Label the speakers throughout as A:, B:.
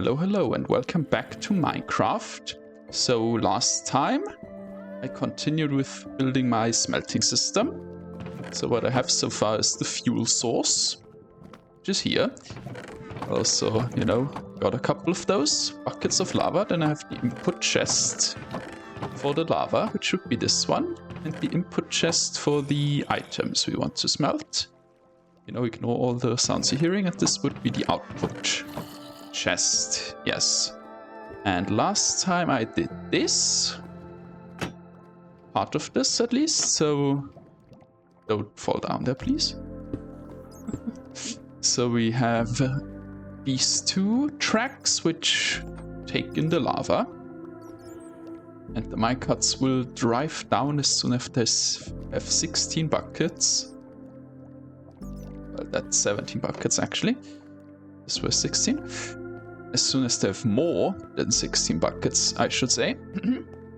A: Hello and welcome back to Minecraft. So last time I continued with building my smelting system. So what I have so far is the fuel source, which is here. Also, got a couple of those buckets of lava. Then I have the input chest for the lava, which should be this one, and the input chest for the items we want to smelt. Ignore all the sounds you're hearing, and this would be the output chest. Yes. And last time I did this, part of this at least, so don't fall down there, please. So we have these two tracks which take in the lava, and the minecarts will drive down as soon as they have 16 buckets. Well, that's 17 buckets actually. This was 16. As soon as they have more than 16 buckets, I should say,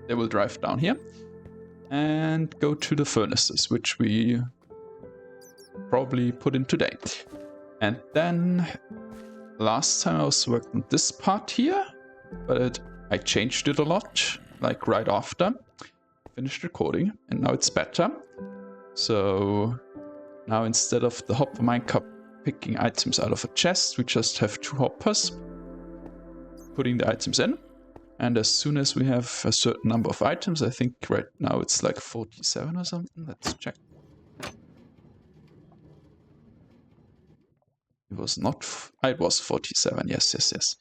A: they will drive down here and go to the furnaces, which we probably put in today. And then last time I was working on this part here, but I changed it a lot, like right after I finished recording, and now it's better. So now instead of the hopper minecart picking items out of a chest, we just have two hoppers putting the items in. And as soon as we have a certain number of items, I think right now it's like 47 or something. Let's check. It was not... it was 47, yes.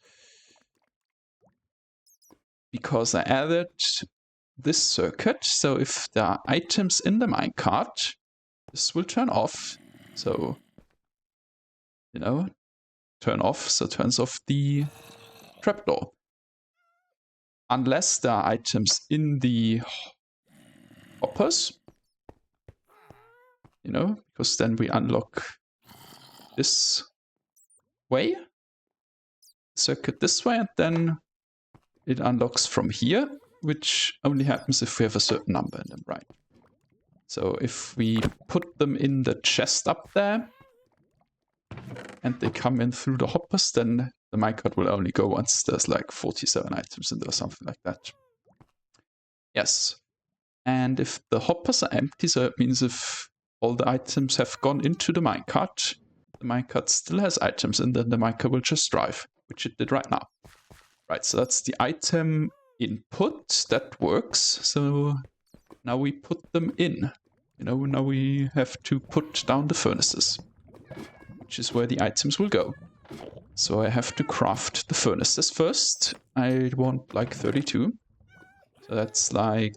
A: Because I added this circuit, so if there are items in the minecart, this will turn off. So, turn off, so turns off the trapdoor. Unless there are items in the hoppers, because then we unlock this way, circuit this way, and then it unlocks from here, which only happens if we have a certain number in them, right? So if we put them in the chest up there, and they come in through the hoppers, then the minecart will only go once there's like 47 items in there or something like that. Yes. And if the hoppers are empty, so it means if all the items have gone into the minecart still has items, and then the minecart will just drive, which it did right now. Right, so that's the item input. That works. So now we put them in. Now we have to put down the furnaces, which is where the items will go. So I have to craft the furnaces first. I want like 32. So that's like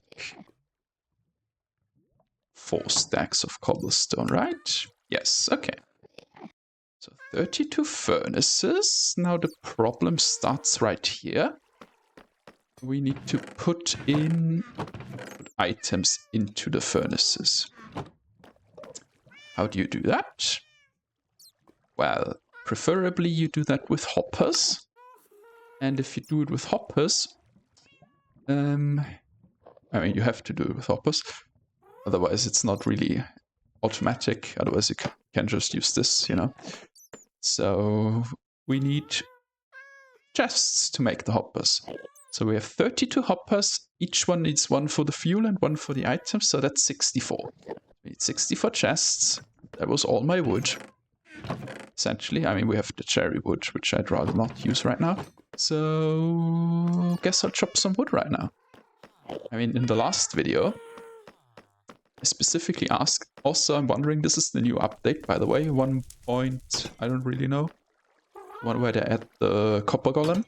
A: 4 stacks of cobblestone, right? Yes, okay. So 32 furnaces. Now the problem starts right here. We need to put items into the furnaces. How do you do that? Well, preferably you do that with hoppers. And if you do it with hoppers, you have to do it with hoppers. Otherwise, it's not really automatic. Otherwise, you can just use this, So we need chests to make the hoppers. So we have 32 hoppers. Each one needs one for the fuel and one for the items. So that's 64. We need 64 chests. That was all my wood. Essentially, we have the cherry wood, which I'd rather not use right now. So, guess I'll chop some wood right now. In the last video, I specifically asked, also I'm wondering, this is the new update, by the way, 1 point, I don't really know. One where they add the copper golem.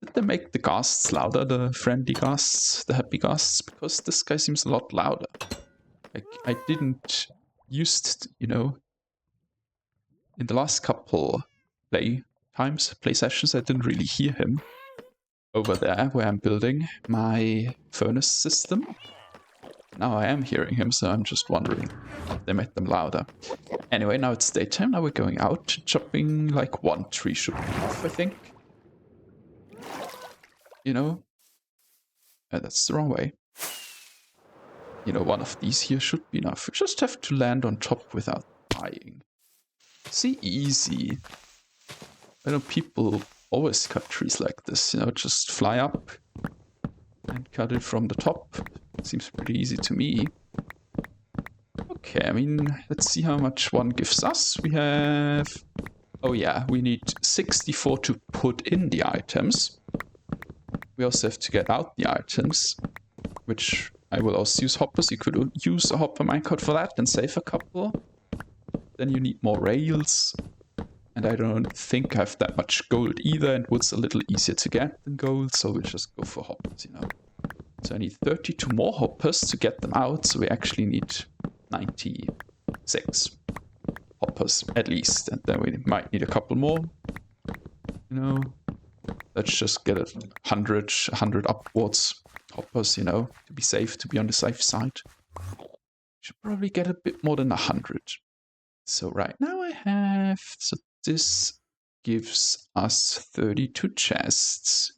A: Did they make the ghasts louder, the friendly ghasts, the happy ghasts? Because this guy seems a lot louder. Like, I didn't used, in the last couple play sessions, I didn't really hear him over there where I'm building my furnace system. Now I am hearing him, so I'm just wondering if they made them louder. Anyway, now it's daytime. Now we're going out. Chopping like 1 tree should be enough, I think. That's the wrong way. One of these here should be enough. We just have to land on top without dying. See, easy. Why don't people always cut trees like this, you know, just fly up and cut it from the top. Seems pretty easy to me. Okay, I mean, let's see how much one gives us. We have... Oh yeah, we need 64 to put in the items. We also have to get out the items, which I will also use hoppers. You could use a hopper minecart for that and save a couple. Then you need more rails. And I don't think I have that much gold either, and wood's a little easier to get than gold, so we'll just go for hoppers, you know. So I need 32 more hoppers to get them out, so we actually need 96 hoppers at least, and then we might need a couple more. You know, let's just get 100 upwards hoppers, you know, to be safe, to be on the safe side. Should probably get a bit more than 100. So right now I have... So this gives us 32 chests.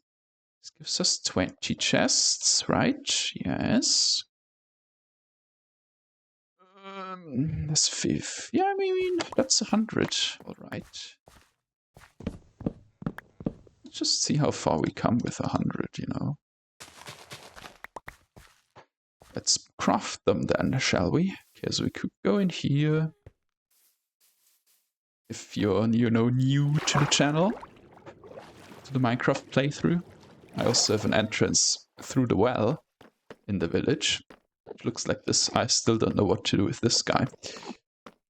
A: This gives us 20 chests, right? Yes. That's 5. Yeah, I mean, that's 100. All right. Let's just see how far we come with 100, you know. Let's craft them then, shall we? Okay, so we could go in here. If you're, you know, new to the channel, to the Minecraft playthrough, I also have an entrance through the well in the village. It looks like this. I still don't know what to do with this guy.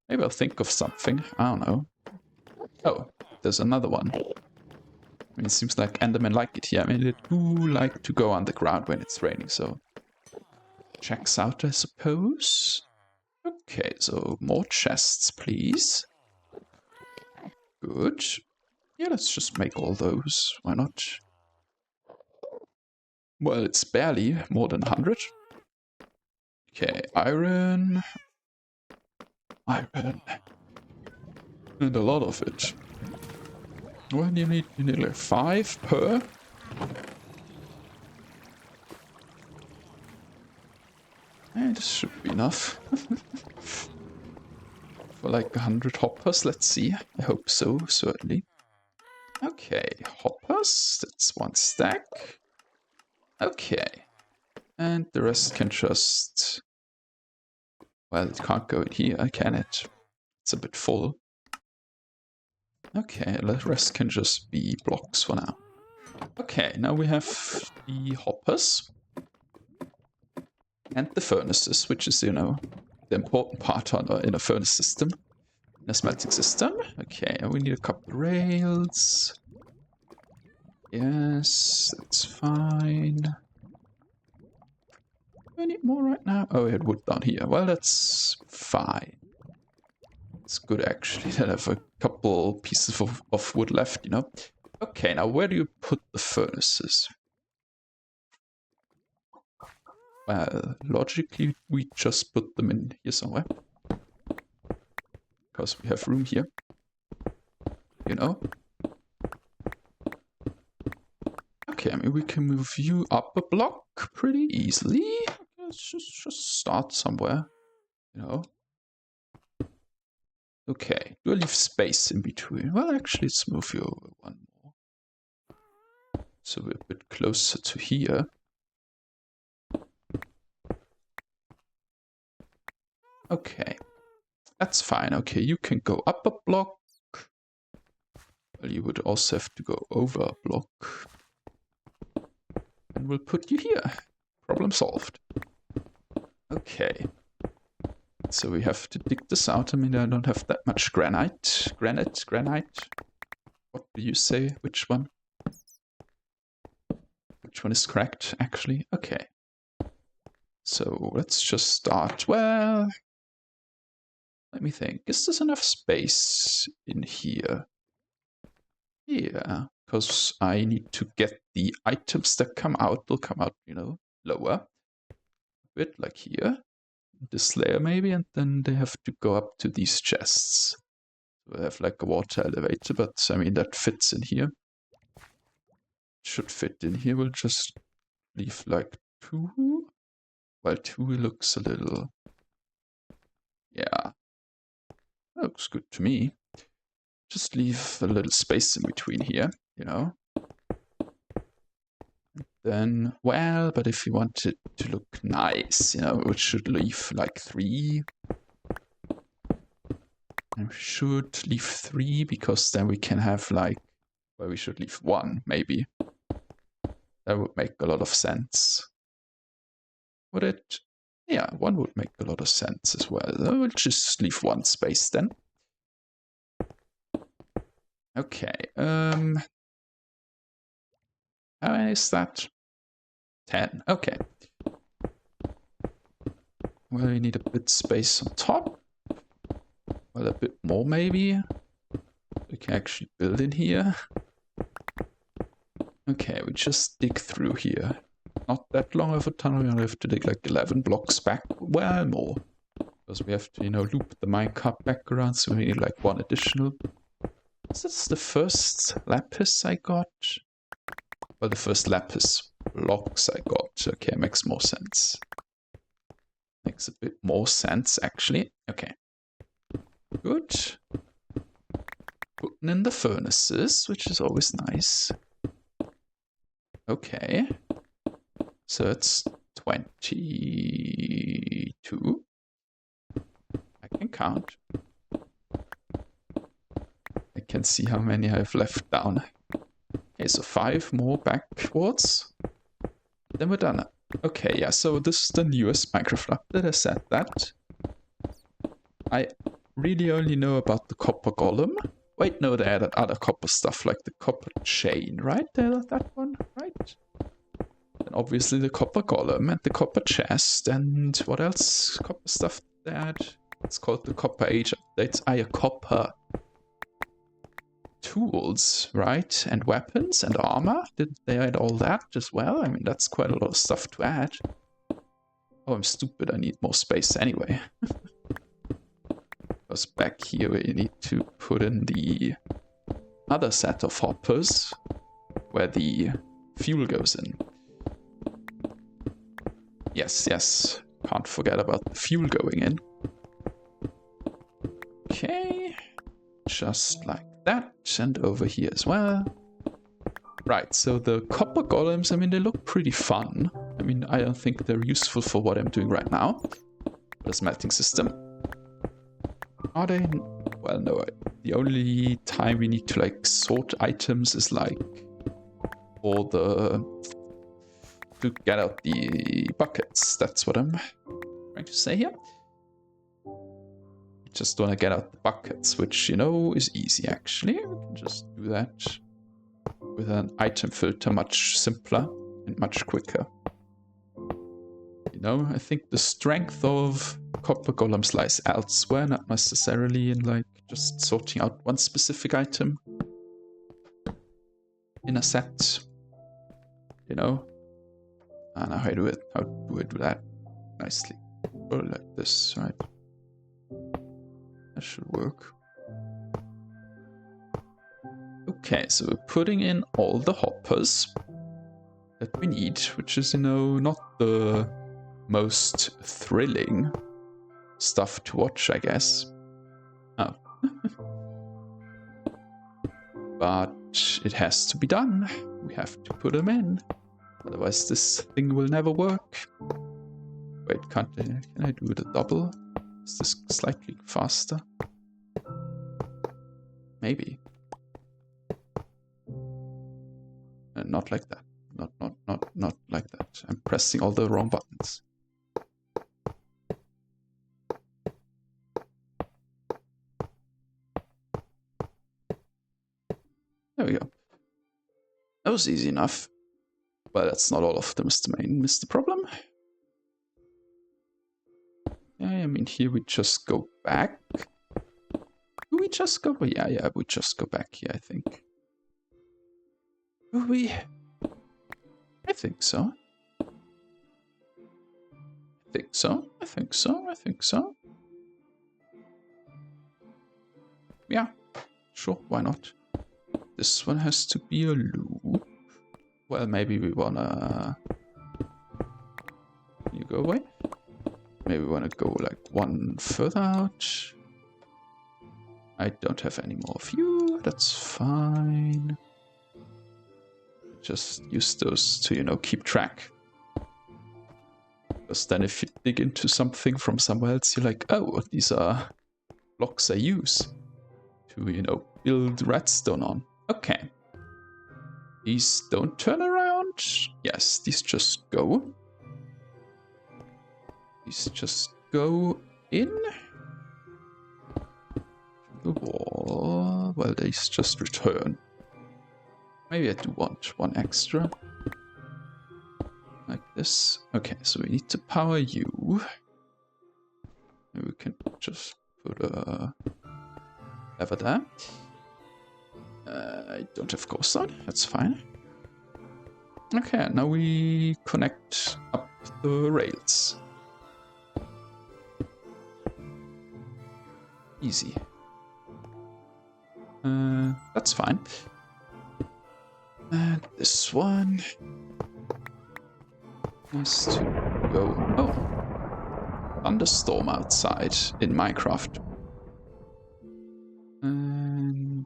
A: Maybe I'll think of something. I don't know. Oh, there's another one. I mean, it seems like Endermen like it here. I mean, they do like to go underground when it's raining, so... Checks out, I suppose. Okay, so more chests, please. Good. Yeah, let's just make all those. Why not? Well, it's barely more than 100. Okay, iron. Iron. And a lot of it. Well, you need like 5 per. This should be enough. For like 100 hoppers, let's see. I hope so, certainly. Okay, hoppers, that's 1 stack. Okay. And the rest can just... Well, it can't go in here, can it? It's a bit full. Okay, the rest can just be blocks for now. Okay, now we have the hoppers. And the furnaces, which is, you know, the important part in a furnace system. In a smelting system. Okay, and we need a couple of rails. Yes, that's fine. Do I need more right now? Oh, we had wood down here. Well, that's fine. It's good, actually, that I have a couple pieces of wood left, you know. Okay, now where do you put the furnaces? Well, logically, we just put them in here somewhere. Because we have room here. You know? Okay, I mean, we can move you up a block pretty easily. Let's just start somewhere, you know. Okay, do I leave space in between? Well, actually, let's move you over 1 more. So we're a bit closer to here. Okay, that's fine. Okay, you can go up a block. Well, you would also have to go over a block. And we'll put you here. Problem solved. Okay. So we have to dig this out. I mean, I don't have that much granite. Granite. What do you say? Which one? Which one is correct, actually? Okay. So let's just start. Well, let me think. Is there enough space in here? Yeah, because I need to get the items that come out. They'll come out, you know, lower. A bit like here. This layer maybe, and then they have to go up to these chests. So I have like a water elevator, but I mean, that fits in here. Should fit in here. We'll just leave like 2. Well, 2 looks a little... Yeah. That looks good to me. Just leave a little space in between here. you know. Then, well, but if you want it to look nice, you know, it should leave like 3. I should leave 3 because then we can have like, well, we should leave 1 maybe. That would make a lot of sense. Would it? Yeah, 1 would make a lot of sense as well. We'll just leave 1 space then. Okay, how many is that? 10, okay. Well, we need a bit space on top. Well, a bit more maybe. We can actually build in here. Okay, we just dig through here. Not that long of a tunnel, we only have to dig like 11 blocks back. Well, more. Because we have to, you know, loop the minecart back around, so we need like 1 additional. Is this the first lapis I got? Well, the first lapis blocks I got. Okay, makes more sense. Makes a bit more sense, actually. Okay. Good. Putting in the furnaces, which is always nice. Okay. So it's 22. I can count. I can see how many I have left down. Okay, so 5 more backwards. Then we're done. Okay, yeah, so this is the newest Minecraft update. I said that. I really only know about the copper golem. Wait, no, they added other copper stuff like the copper chain, right? They added that one, right? And obviously the copper golem and the copper chest and what else? Copper stuff they add. It's called the copper age updates. Copper tools, right? And weapons and armor. Did they add all that as well? I mean, that's quite a lot of stuff to add. Oh, I'm stupid. I need more space anyway. Because back here we need to put in the other set of hoppers where the fuel goes in. Yes, yes. Can't forget about the fuel going in. Okay. Just like that. And over here as well. Right, so the copper golems, I mean, they look pretty fun. I mean, I don't think they're useful for what I'm doing right now. The smelting system. Are they? Well, no. The only time we need to, like, sort items is, like, for the... to get out the buckets. That's what I'm trying to say here. Just want to get out the buckets, which, you know, is easy, actually. We can just do that with an item filter much simpler and much quicker. You know, I think the strength of copper golems lies elsewhere, not necessarily in, like, just sorting out one specific item in a set. You know? I know how to do it. How do I do that nicely? Or like this, right? That should work. Okay, so we're putting in all the hoppers that we need, which is, you know, not the most thrilling stuff to watch, I guess. Oh. But it has to be done. We have to put them in. Otherwise this thing will never work. Wait, can I do the double? Is this slightly faster? Maybe. Not like that. Not like that. I'm pressing all the wrong buttons. There we go. That was easy enough. Well, that's not all of them, is the problem. Yeah, I mean, here we just go back. Do we just go? Yeah, we just go back here, I think. Do we? I think so. I think so. Yeah, sure, why not? This one has to be a loop. Well, maybe we wanna... Can you go away? Maybe we wanna go like one further out. I don't have any more of you, that's fine. just use those to, you know, keep track. Because then if you dig into something from somewhere else, you're like, oh, these are blocks I use to, you know, build redstone on. Okay. These don't turn around. Yes, these just go. These just go in the wall. Well, these just return. Maybe I do want one extra. Like this. Okay, so we need to power you. Maybe we can just put a lever there. I don't have cobblestone. That's fine. Okay, now we connect up the rails. Easy. That's fine. And this one needs to go. Oh, thunderstorm outside in Minecraft. And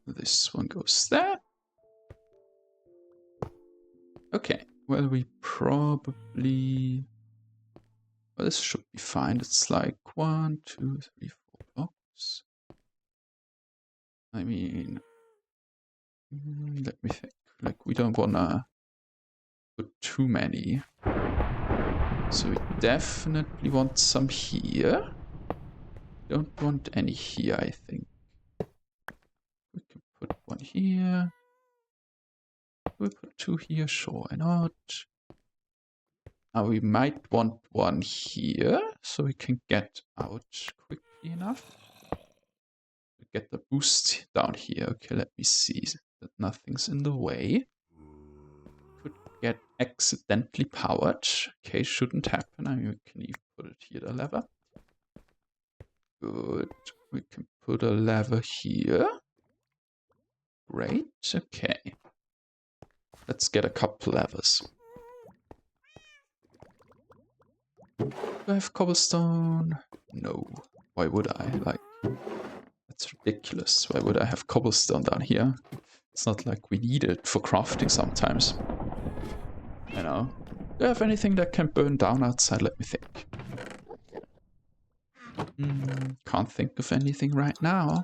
A: this one goes there. Okay, well, we probably... Well, this should be fine. It's like 1, 2, 3, 4 blocks. I mean, let me think. Like, we don't wanna put too many. So we definitely want some here. Don't want any here, I think. We can put one here. We put 2 here, sure, why not? Now we might want one here, so we can get out quickly enough. Get the boost down here. Okay, let me see that nothing's in the way. Could get accidentally powered. Okay, shouldn't happen. I mean, we can even put it here, the lever. Good. We can put a lever here. Great. Okay. Let's get a couple levers. Do I have cobblestone? No. Why would I? Like, that's ridiculous. Why would I have cobblestone down here? It's not like we need it for crafting sometimes. You know. Do I have anything that can burn down outside? Let me think. Can't think of anything right now.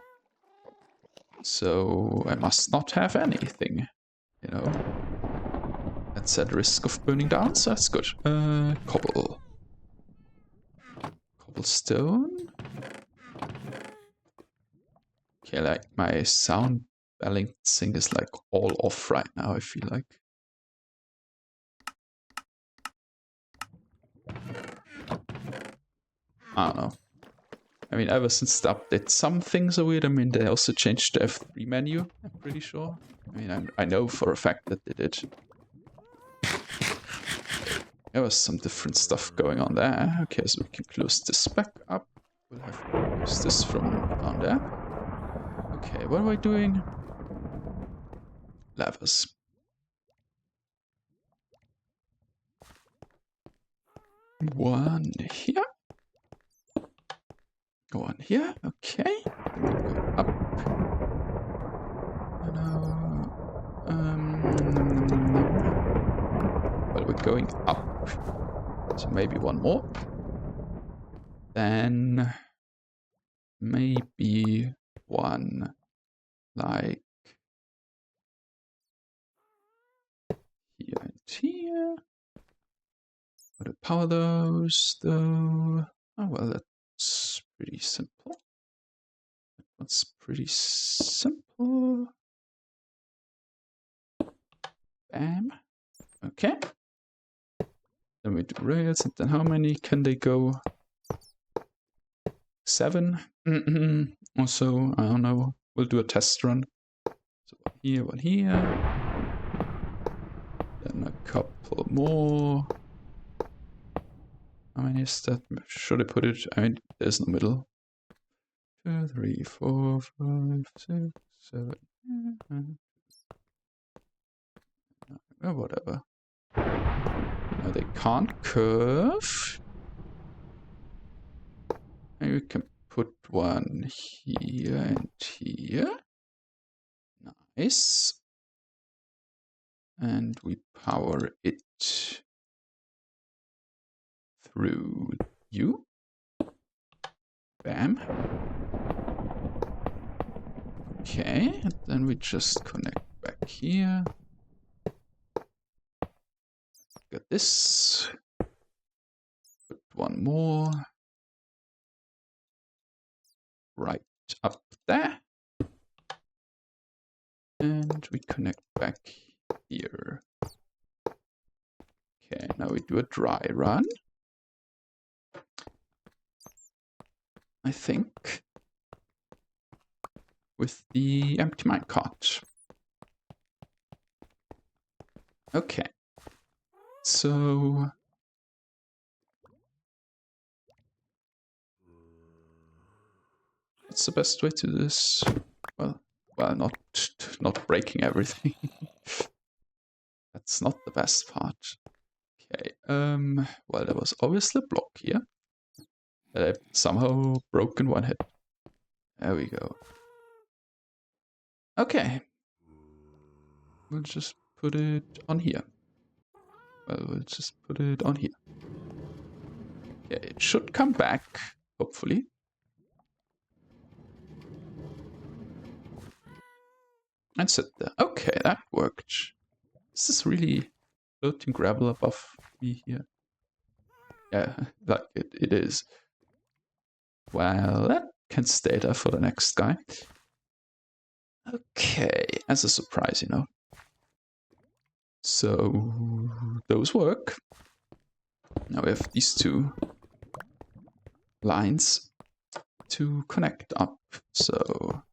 A: So I must not have anything. You know. That's at risk of burning down, so that's good. Cobblestone. Okay, like my sound balancing is like all off right now, I feel like. I don't know. I mean, ever since the update, some things are weird. I mean, they also changed the F3 menu, I'm pretty sure. I mean, I know for a fact that they did. There was some different stuff going on there. Okay, so we can close this back up. We'll have to use this from down there. Okay, what am I doing? Levers. One here. One here, okay. Go up. Well, we're going up. So maybe one more. Then maybe one like here and here. How to power those though? Oh well, that's pretty simple. That's pretty simple. Bam. Okay. Then we do rails, and then how many can they go? 7? Also, I don't know. We'll do a test run. So one here. Then a couple more. How many is that? Should I put it? I mean, there's no middle. 2, 3, 4, 5, 6, 7. Whatever. Now they can't curve. Maybe we can put one here and here. Nice. And we power it through you. Bam. Okay, and then we just connect back here. Got this. Put one more. Right up there. And we connect back here. Okay, now we do a dry run. I think. With the empty minecart. Okay. So what's the best way to do this? Well, not breaking everything. That's not the best part. Okay. Well, there was obviously a block here that I've somehow broken one hit. There we go. Okay. We'll just put it on here. Well, we'll just put it on here. Okay, it should come back, hopefully. And sit there. Okay, that worked. This is really floating gravel above me here. Yeah, like it is. Well, that can stay there for the next guy. Okay, as a surprise, you know. So, those work. Now we have these two lines to connect up. So,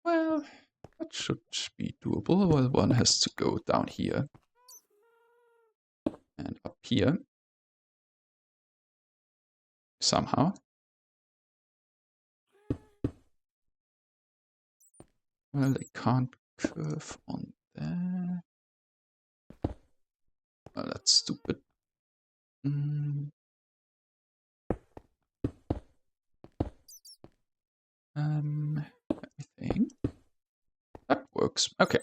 A: well, that should be doable. Well, one has to go down here and up here somehow. Well, they can't curve on there. Well, that's stupid. Let me think. That works. Okay.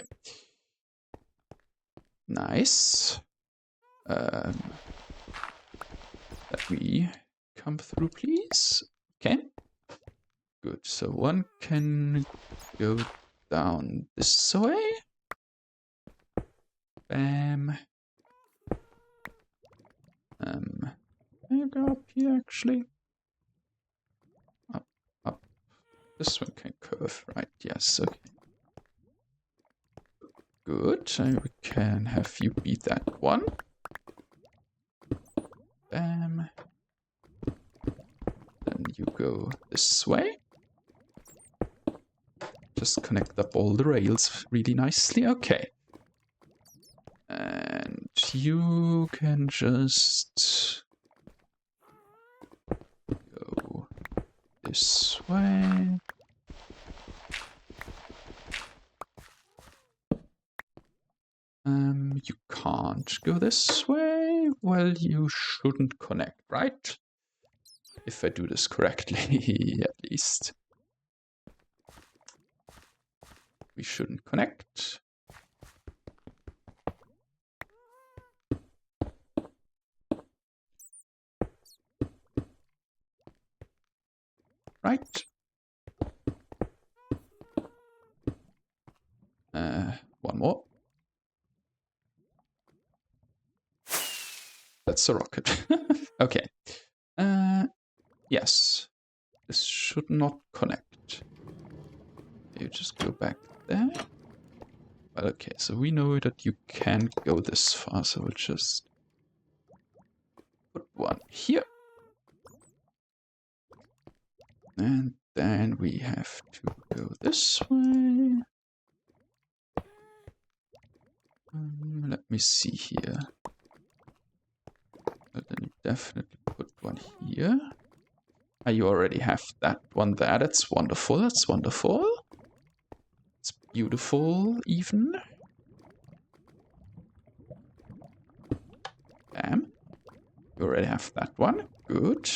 A: Nice. Let me come through, please. Okay. Good. So one can go down this way. Bam. Can you go up here actually? Up. This one can curve, right? Yes, okay. Good. And we can have you beat that one. Bam. Then you go this way. Just connect up all the rails really nicely. Okay. And you can just go this way. You can't go this way. Well, you shouldn't connect, right? If I do this correctly, at least. We shouldn't connect. Right. One more. That's a rocket. Okay. Yes. This should not connect. You just go back there. Well, okay, so we know that you can't go this far, so we'll just put one here. And then we have to go this way. Let me see here. Then you definitely put one here. You already have that one there. That's wonderful. That's wonderful. It's beautiful, even. Bam. You already have that one. Good.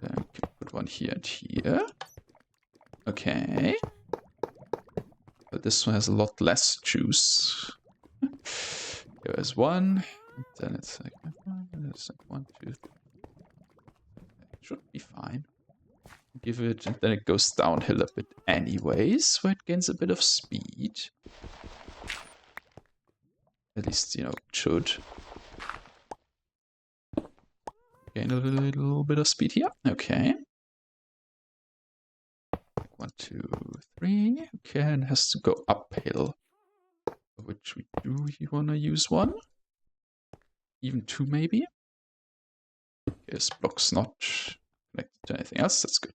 A: Then you can put one here and here. Okay. But this one has a lot less juice. There's one. And then it's like, one, two, three. Should be fine. Give it, and then it goes downhill a bit anyways, where it gains a bit of speed. At least, you know, it should. Gain a little bit of speed here. Okay. 1, 2, 3. Okay, and it has to go uphill. Which we do. You want to use one? Even two, maybe? Yes, block's not connected to anything else. That's good.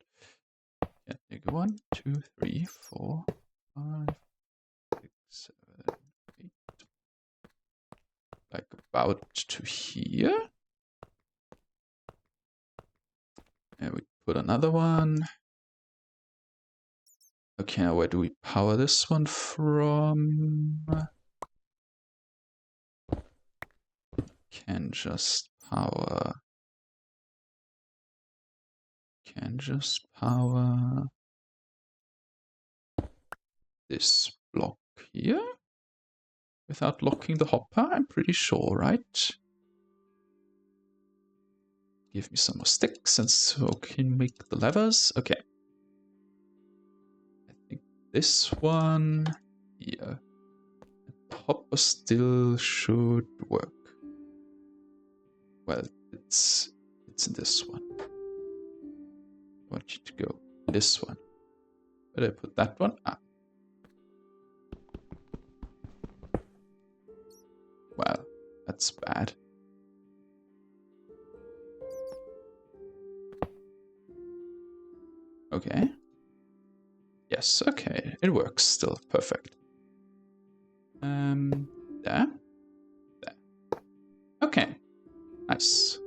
A: Yeah, there you go. 1, 2, 3, 4, 5, 6, 7, 8. Like about to here. And we put another one. Okay, now where do we power this one from? Can just power this block here without locking the hopper, I'm pretty sure, right? Give me some more sticks and so can make the levers. Okay. I think this one here. The hopper still should work. Well, it's in this one. I want you to go this one. Where did I put that one? Ah. Well, that's bad. Okay. Yes, okay. It works still. Perfect. There. There. Okay. Nice.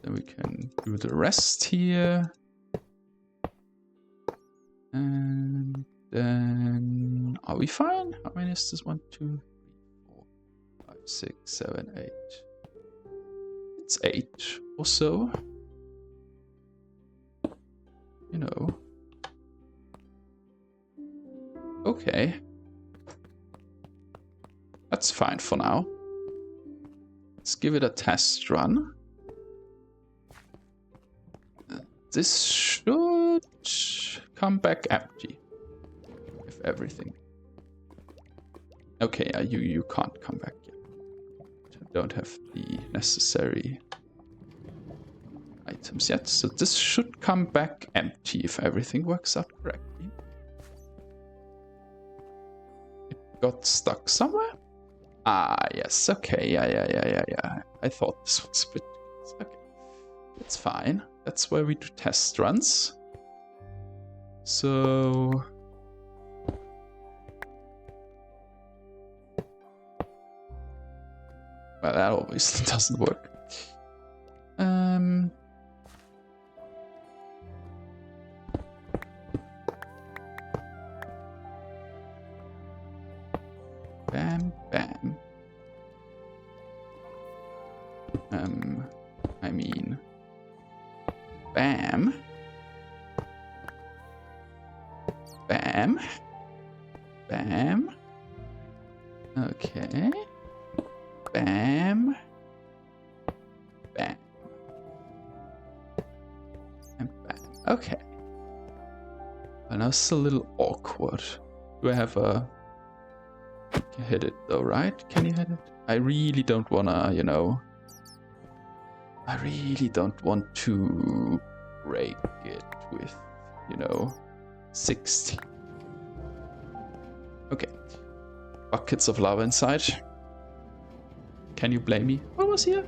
A: Then we can do the rest here. And then are we fine? How many is this? 1, 2, 3, 4, 5, 6, 7, 8. It's 8 or so. You know. Okay. That's fine for now. Let's give it a test run. This should come back empty. If everything. Okay, you can't come back yet. I don't have the necessary items yet. So this should come back empty if everything works out correctly. It got stuck somewhere? Ah, yes. Okay, yeah. I thought this was a bit... Okay, that's fine. That's where we do test runs. So... Well, that obviously doesn't work. Bam, bam. I mean... Bam. Bam. Bam. Okay. Bam. Bam. And bam. Okay. Well, now it's a little awkward. Do I have a... You can hit it though, right? Can you hit it? I really don't wanna, you know... I really don't want to break it with, you know, 60. Okay. Buckets of lava inside. Can you blame me? What was here?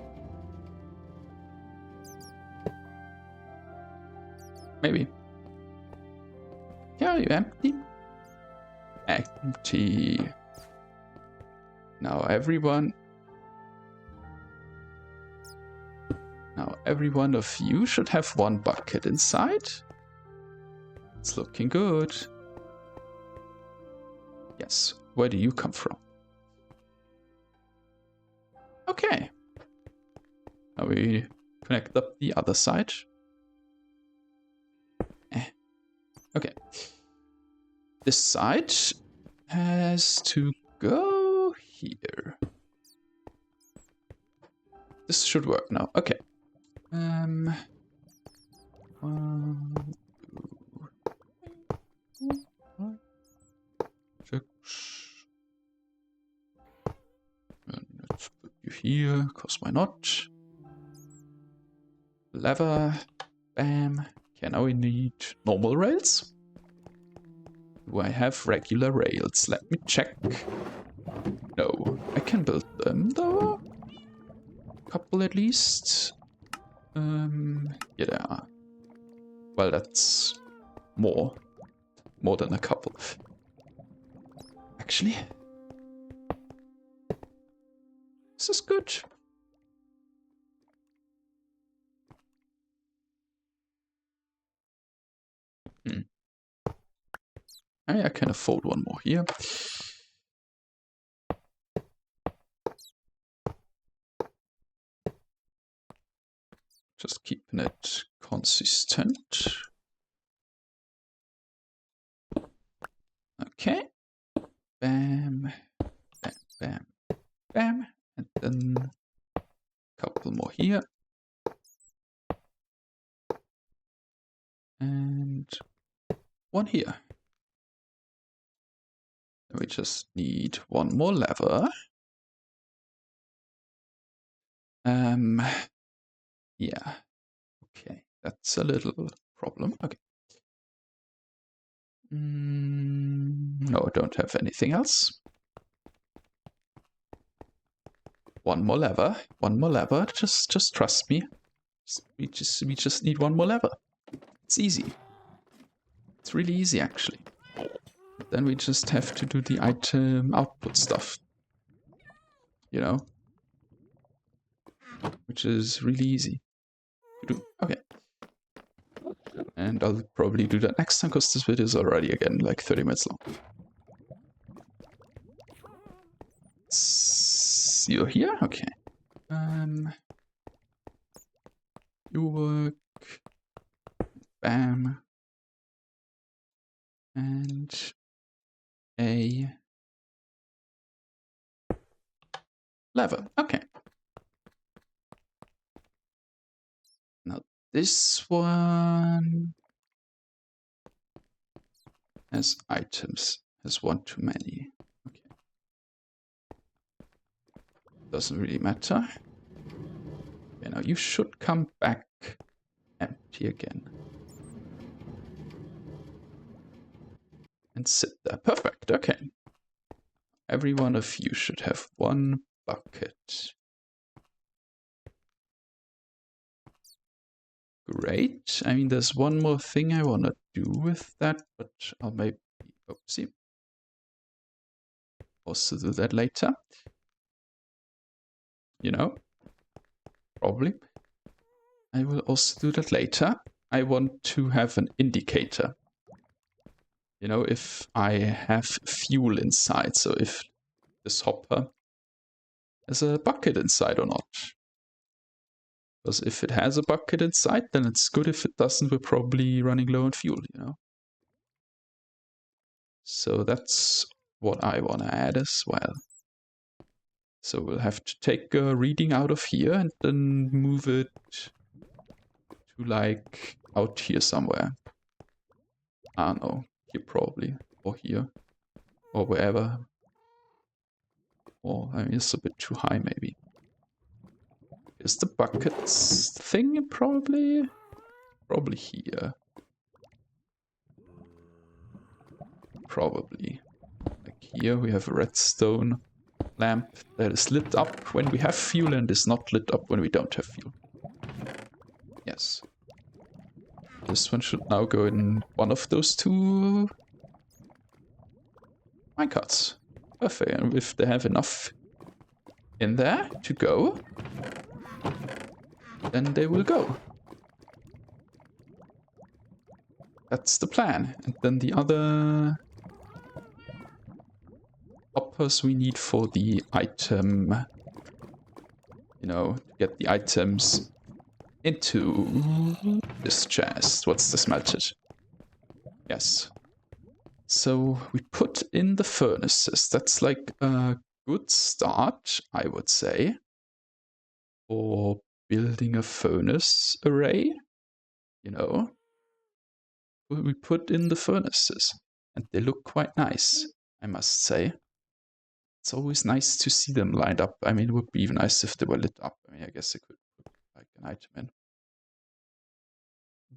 A: Maybe. Yeah, are you empty? Empty. Now every one of you should have one bucket inside. It's looking good. Yes. Where do you come from? Okay. Now we connect up the other side. Okay. This side has to go here. This should work now. Okay. 1, 2, 5, 6. And let's put you here, because why not? Lever. Bam. Okay, now we need normal rails. Do I have regular rails? Let me check. No. I can build them though. A couple at least. Yeah, there are. Well, that's more. More than a couple. Actually, this is good. I can afford one more here. Just keeping it consistent. Okay. Bam, bam, bam, bam. And then a couple more here. And one here. We just need one more lever. Yeah. Okay, that's a little problem. Okay. No, I don't have anything else. One more lever. One more lever. Just trust me. We just need one more lever. It's easy. It's really easy, actually. Then we just have to do the item output stuff. You know? Which is really easy to do. Okay. And I'll probably do that next time, because this video is already, again, like 30 minutes long. You're here? Okay. You work. Bam. And a lever. Okay. Now this one has items. Has one too many. Okay. Doesn't really matter. Okay, now you should come back empty again. And sit there. Perfect. Okay. Every one of you should have one bucket. Great. I mean, there's one more thing I want to do with that, but I'll maybe, oopsie, also do that later. You know, probably. I will also do that later. I want to have an indicator. You know, if I have fuel inside, so if this hopper has a bucket inside or not. Because if it has a bucket inside, then it's good. If it doesn't, we're probably running low on fuel, you know? So that's what I want to add as well. So we'll have to take a reading out of here and then move it to like out here somewhere. I don't know, here probably, or here, or wherever. Or I mean, it's a bit too high maybe. Is the buckets thing probably here? Probably. Like here we have a redstone lamp that is lit up when we have fuel and is not lit up when we don't have fuel. Yes. This one should now go in one of those two minecarts. Perfect. And if they have enough in there to go, then they will go. That's the plan. And then the other hoppers we need for the item, you know, to get the items into this chest. What's the smelted? Yes. So we put in the furnaces. That's like a good start, I would say, for building a furnace array. You know, we put in the furnaces, and they look quite nice, I must say. It's always nice to see them lined up. I mean, it would be even nice if they were lit up. I mean, I guess I could put like an item in.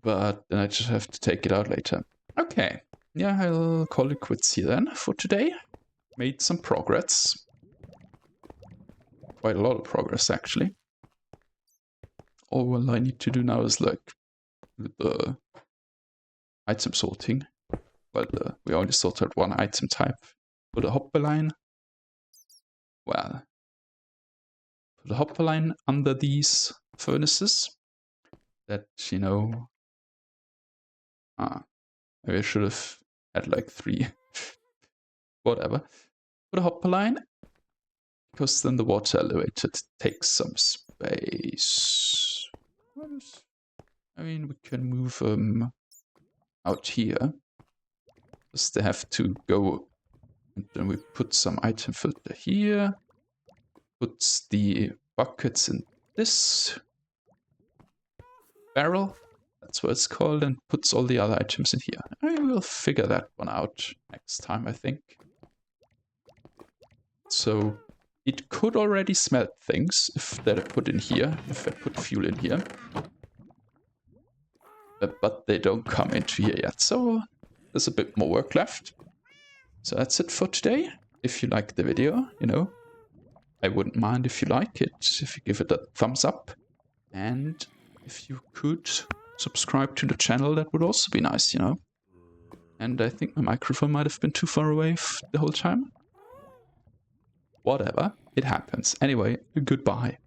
A: But then I just have to take it out later. Okay, yeah, I'll call it quits here then for today. Made some progress. Quite a lot of progress, actually. All I need to do now is like the item sorting. But we only sorted one item type. For the hopper line, well, put the hopper line under these furnaces. That, you know, maybe I should have had like 3. Whatever. Put a hopper line, because then the water elevator takes some space. I mean, we can move them out here. Just they have to go, and then we put some item filter here. Puts the buckets in this barrel. That's what it's called, and puts all the other items in here. I will figure that one out next time, I think. So it could already smelt things if they're put in here, if I put fuel in here. But they don't come into here yet, so there's a bit more work left. So that's it for today. If you like the video, you know, I wouldn't mind if you like it, if you give it a thumbs up. And if you could subscribe to the channel, that would also be nice, you know. And I think my microphone might have been too far away the whole time. Whatever, it happens. Anyway, goodbye.